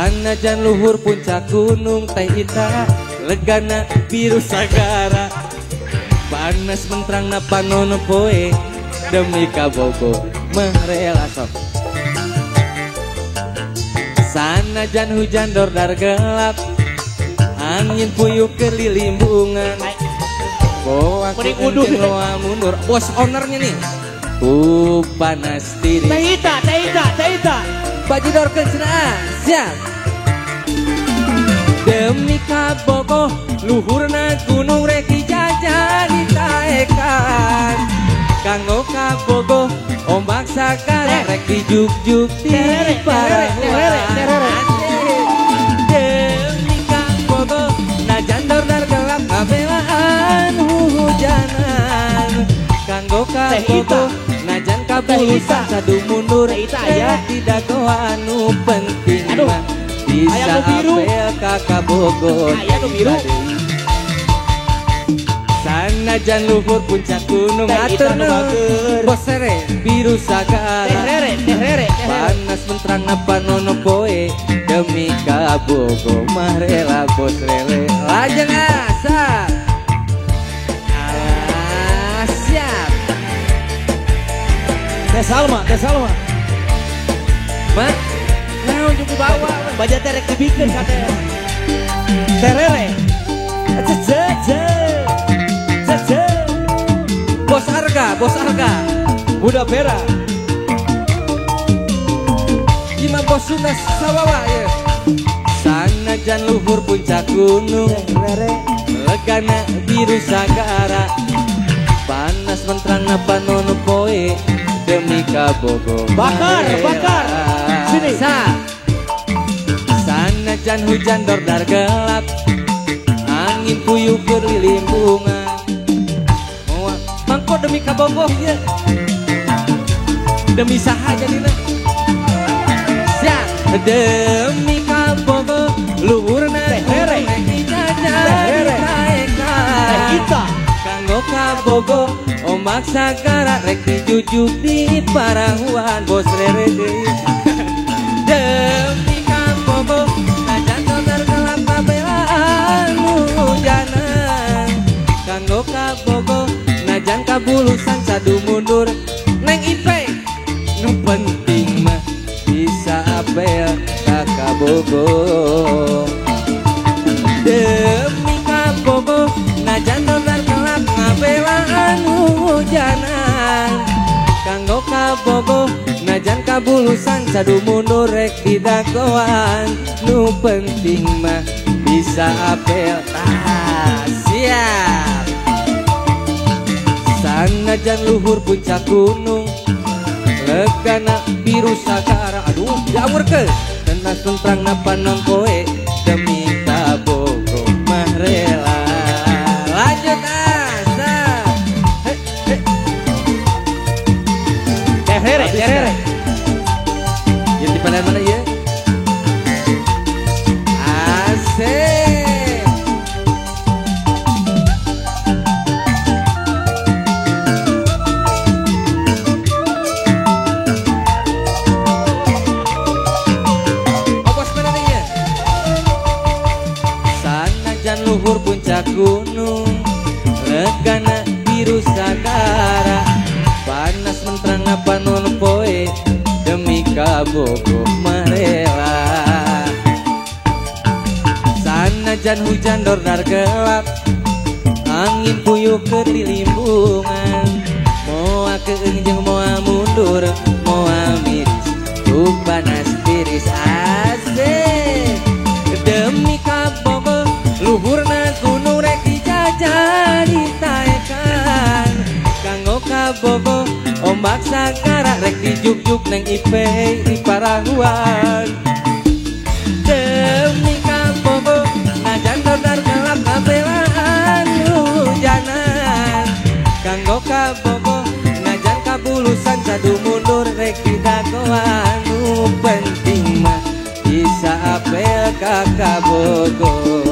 Sanajan luhur puncak gunung teh ita legana biru sagara panas mentrangna panono poe demi kabogo merela sok. Sanajan hujan dordar gelap angin puyuh kelilimbungan bawa kenceng loa mundur bos ownernya nih panas diri teh ita bajidor kencenaan siap demi kabogo luhurna gunung rek dijajah ditaekan kanggo kabogo ombak sakara rek dijuk-juk di parahuan demi kabogo najan dordar gelap kabelaan hujanan kanggo kabogo najan kabulusan sadu mundur ya tidak anu penting mah bisa apel kakak Bogor sanajan luhur puncak gunung atur bos sere biru sagara panas menterang napa nono poe demi kabogo mah rela bos rele lajeng asa siap Teh Salma mak naon juga bawa baja terek dibikeun katanya terere bos harga Budak Pera Imam bos Sunas Sawawa ya sanajan luhur puncak gunung legana biru sagara panas menterang napa nono poe demi kabogo bakar sini sanajan hujan dordar gelap angin puyuh berlimbungan mangko demi kabogo ya demi saha jadina siap demi kabogo luhurna rek dijajah kita kanggo kabogo ombak sagara rek dijujuk di parahuan bos rere deui demi kabogo najan dordar gelap kabelaan hujanan kanggo kabogo najan kabulusan sadu mundur neng ipe nu penting mah bisa apel kakak Bogo demi kabogo najan dordar gelap kabelaan hujanan kanggo kabogo najan kabulusan sadu mundur rek didagoan nu penting mah bisa apel siap sanajan luhur puncak gunung legana biru sagara aduh diawurkeun tenas tentrang napa nongkoe demi kabogo mah rela lanjut asa terere jadi pada mana ya asik luhur puncak gunung legana biru sagara panas menterang napa nono poe demi kabogo marela sanajan hujan dordar gelap angin puyuh kelilimbungan moa keung jeung moa mundur moa miris panas tiris asik demi kabogo luhurna gunung rek dijajah ditaekan kanggo kabogo ombak sagara rek dijuk-juk neng ipe di parahuan demi kabogo najan dordar gelap kabelaan hujanan kanggo kabogo najan kabulusan sadu mundur rek didagoan nu penting mah bisa apel kakak Bogo